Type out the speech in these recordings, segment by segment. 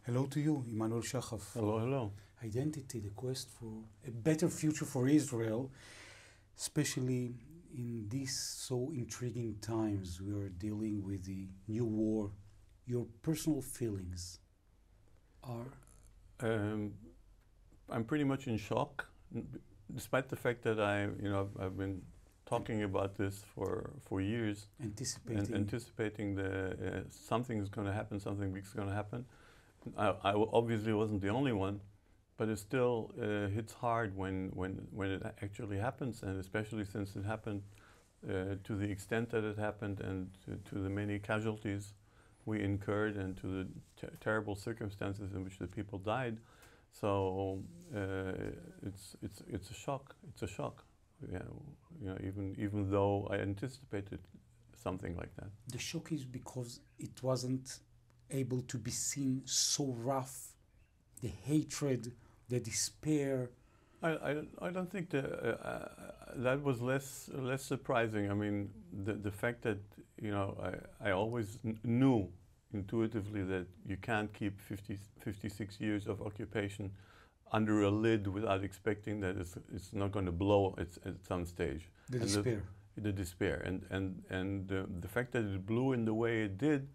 Hello to you, Emanuel Shahaf. Hello, hello. Identity, the quest for a better future for Israel, especially in these so intriguing times we are dealing with the new war. Your personal feelings are? I'm pretty much in shock, despite the fact that I've been talking about this for years, anticipating something is going to happen, something big is going to happen. I obviously wasn't the only one, but it still hits hard when it actually happens, and especially since it happened to the extent that it happened, and to the many casualties we incurred, and to the terrible circumstances in which the people died. So it's a shock. It's a shock. Even though I anticipated something like that. The shock is because it wasn't able to be seen so rough. The hatred, the despair. I don't think that was less surprising. I mean, the fact that I always knew intuitively that you can't keep 56 years of occupation under a lid without expecting that it's not going to blow at some stage. The despair. The despair, and the fact that it blew in the way it did.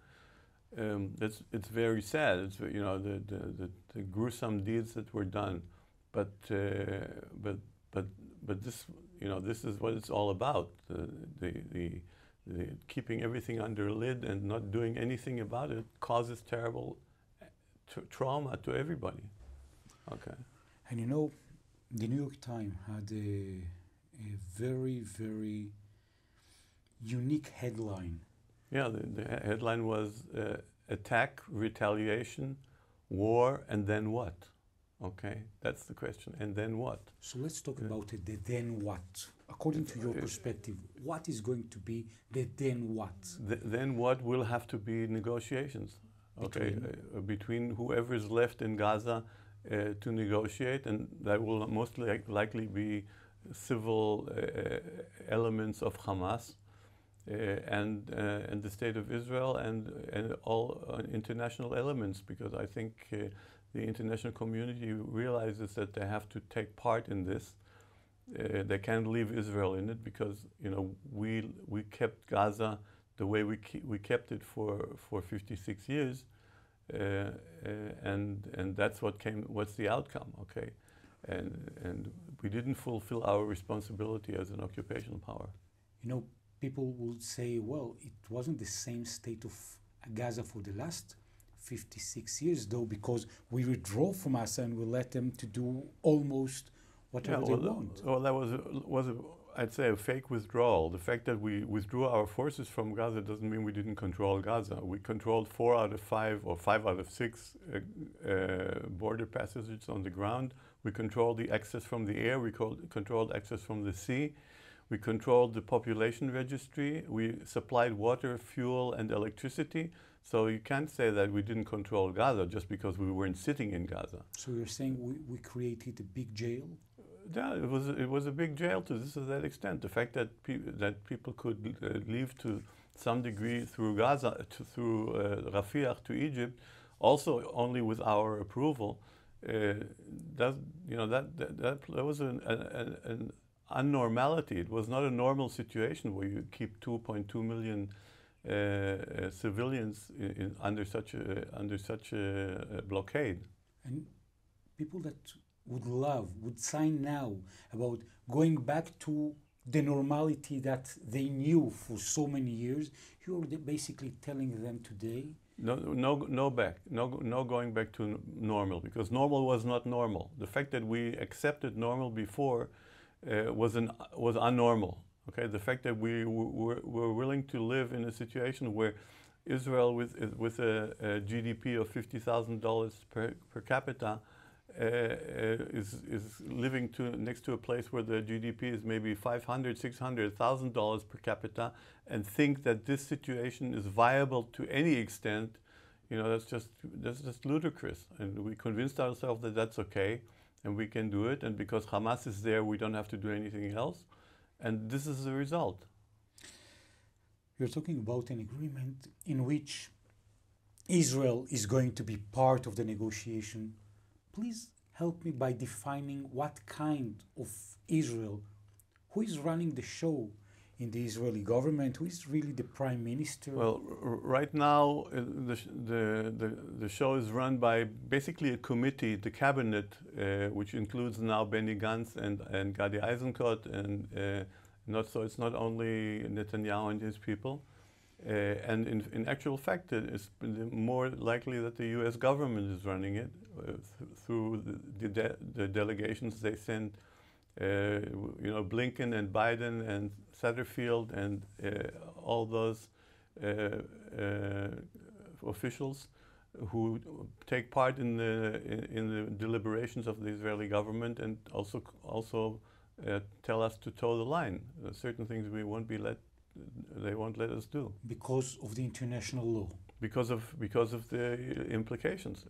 It's very sad. It's the gruesome deeds that were done, but this this is what it's all about. The keeping everything under a lid and not doing anything about it causes terrible trauma to everybody. Okay. And the New York Times had a very, very unique headline. Yeah, the headline was attack, retaliation, war, and then what? Okay, that's the question. And then what? So let's talk about it, the then what. According to your perspective, what is going to be the then what? Then what will have to be negotiations, okay, between whoever is left in Gaza to negotiate, and that will most likely be civil elements of Hamas. And the state of Israel and all international elements, because I think the international community realizes that they have to take part in this. They can't leave Israel in it, because we kept Gaza the way we kept it for 56 years, and that's what's the outcome, okay? And we didn't fulfill our responsibility as an occupational power. People would say, well, it wasn't the same state of Gaza for the last 56 years, though, because we withdraw from Gaza and we let them to do almost whatever they want. Well, that was I'd say, a fake withdrawal. The fact that we withdrew our forces from Gaza doesn't mean we didn't control Gaza. We controlled 4 out of 5 or 5 out of 6 border passages on the ground. We controlled the access from the air. We controlled access from the sea. We controlled the population registry. We supplied water, fuel, and electricity. So you can't say that we didn't control Gaza just because we weren't sitting in Gaza. So you're saying we created a big jail? Yeah, it was a big jail to that extent. The fact that people could leave to some degree through Gaza, through Rafah to Egypt, also only with our approval. That was an unnormality. It was not a normal situation where you keep 2.2 million civilians under such a blockade. And people that would sign now about going back to the normality that they knew for so many years, you're basically telling them today? No going back to normal, because normal was not normal. The fact that we accepted normal before was unnormal. Okay, the fact that we were willing to live in a situation where Israel, with a GDP of $50,000 per capita, is living next to a place where the GDP is maybe $500,000, $600,000, $1,000 per capita, and think that this situation is viable to any extent, that's just ludicrous. And we convinced ourselves that that's okay, and we can do it. And because Hamas is there, we don't have to do anything else. And this is the result. You're talking about an agreement in which Israel is going to be part of the negotiation. Please help me by defining what kind of Israel, who is running the show in the Israeli government, who is really the prime minister? Well, right now the show is run by basically a committee, the cabinet, which includes now Benny Gantz and Gadi Eisenkot, and it's not only Netanyahu and his people. And in actual fact, it's more likely that the U.S. government is running it through the delegations they send. Blinken and Biden and Satterfield and all those officials who take part in the deliberations of the Israeli government, and also tell us to toe the line. Certain things they won't let us do because of the international law. Because of the implications.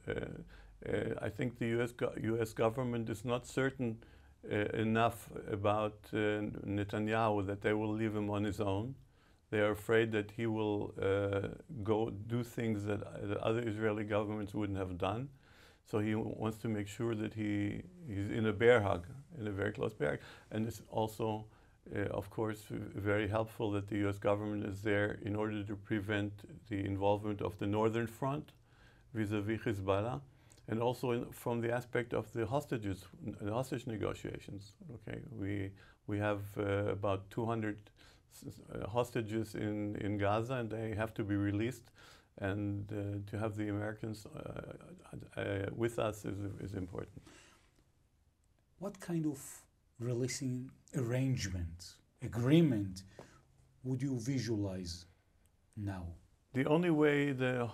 I think the U.S. government is not certain enough about Netanyahu that they will leave him on his own. They are afraid that he will go do things that other Israeli governments wouldn't have done. So he wants to make sure that he's in a bear hug, in a very close bear hug. And it's also, of course, very helpful that the U.S. government is there in order to prevent the involvement of the Northern Front vis-a-vis Hezbollah. And also from the aspect of the hostage negotiations. Okay, we have about 200 hostages in Gaza, and they have to be released. And to have the Americans with us is important. What kind of releasing arrangement, agreement, would you visualize now? The only way the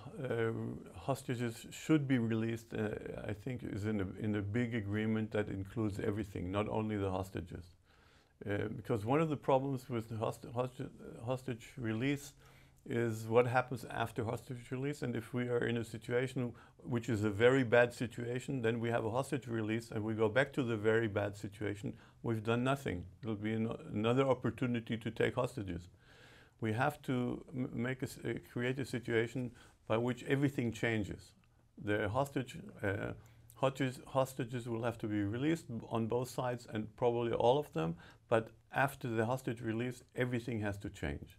hostages should be released, I think, is in a big agreement that includes everything, not only the hostages. Because one of the problems with the hostage release is what happens after hostage release. And if we are in a situation which is a very bad situation, then we have a hostage release and we go back to the very bad situation, we've done nothing. It'll be another opportunity to take hostages. We have to create a situation by which everything changes. The hostages will have to be released on both sides, and probably all of them, but after the hostage release, everything has to change.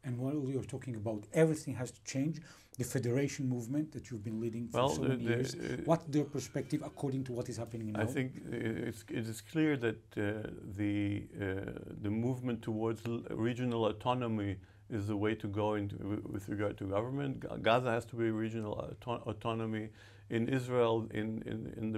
And while you're talking about everything has to change, the federation movement that you've been leading for so many years, what's their perspective according to what is happening now? I think it is clear that the movement towards regional autonomy is the way to go with regard to government. Gaza has to be regional autonomy. In Israel, in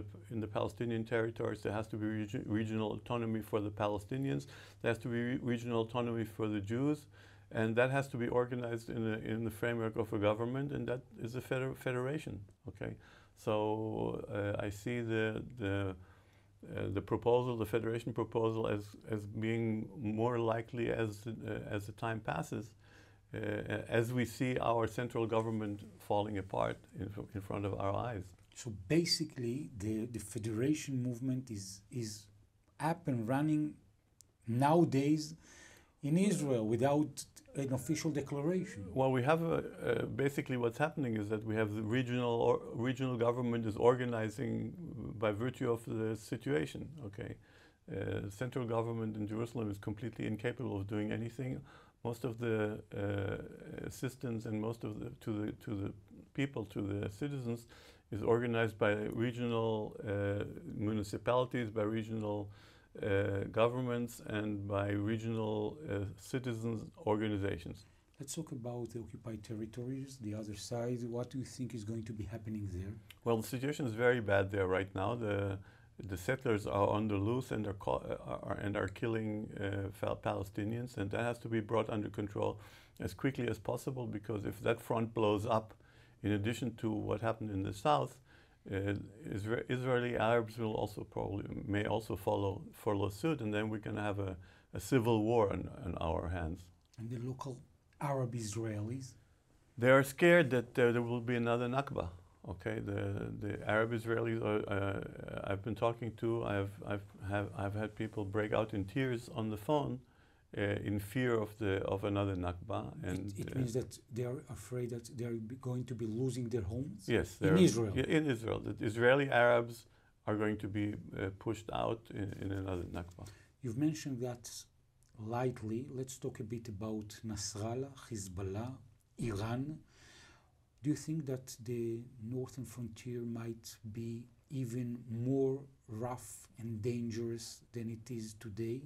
the Palestinian territories, there has to be regional autonomy for the Palestinians. There has to be regional autonomy for the Jews. And that has to be organized in the framework of a government, and that is a federation. Okay, so I see the proposal, the federation proposal, as being more likely as the time passes, as we see our central government falling apart in front of our eyes. So basically, the federation movement is up and running nowadays in Israel without an official declaration. Well, we have basically what's happening is that we have the regional government is organizing by virtue of the situation. Okay, central government in Jerusalem is completely incapable of doing anything. Most of the assistance and most of to the people, to the citizens, is organized by regional municipalities, by regional governments, and by regional citizens organizations. Let's talk about the occupied territories, the other side. What do you think is going to be happening there? Well, the situation is very bad there right now. The settlers are on the loose and are killing Palestinians, and that has to be brought under control as quickly as possible, because if that front blows up, in addition to what happened in the south, Israeli Arabs will may also follow suit, and then we're going to have a civil war on our hands. And the local Arab Israelis? They are scared that there will be another Nakba. Okay, the Arab Israelis I've been talking to, I've had people break out in tears on the phone in fear of another Nakba. And it means that they are afraid that they are going to be losing their homes? Yes. In Israel? In Israel. The Israeli Arabs are going to be pushed out in another Nakba. You've mentioned that lightly. Let's talk a bit about Nasrallah, Hezbollah, Iran. Do you think that the northern frontier might be even more rough and dangerous than it is today?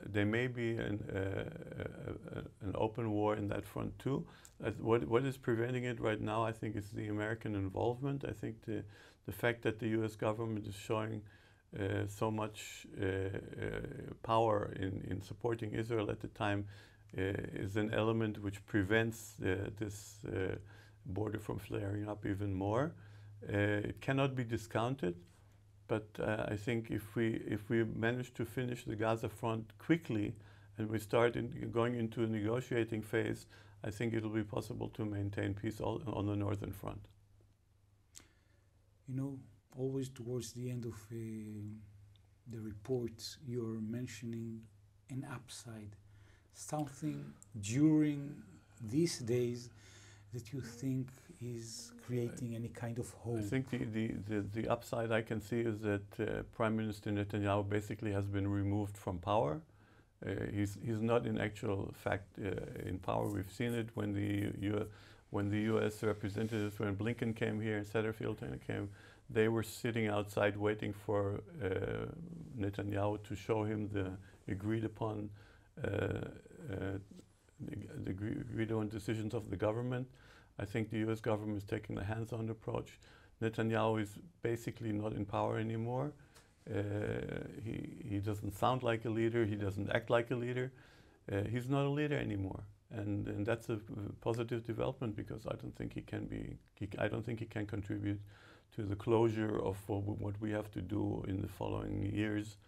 There may be an open war in that front too. What is preventing it right now, I think, is the American involvement. I think the fact that the U.S. government is showing so much power in supporting Israel at the time is an element which prevents this border from flaring up even more. It cannot be discounted. But I think if we manage to finish the Gaza front quickly and we start going into a negotiating phase, I think it will be possible to maintain peace on the northern front. You know, always towards the end of the report, you're mentioning an upside, something during these days that you think is creating any kind of hope? I think the upside I can see is that Prime Minister Netanyahu basically has been removed from power. He's not in actual fact in power. We've seen it when the U.S. representatives, when Blinken came here and Satterfield came, they were sitting outside waiting for Netanyahu to show him the agreed upon decisions of the government. I think the U.S. government is taking a hands-on approach. Netanyahu is basically not in power anymore. He doesn't sound like a leader. He doesn't act like a leader. He's not a leader anymore, and that's a positive development because I don't think he can be. I don't think he can contribute to the closure of what we have to do in the following years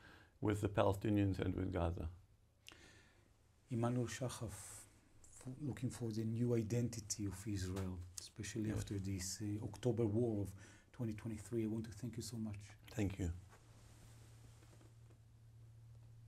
with the Palestinians and with Gaza. Emanuel Shahaf, looking for the new identity of Israel, especially after this October war of 2023. I want to thank you so much. Thank you.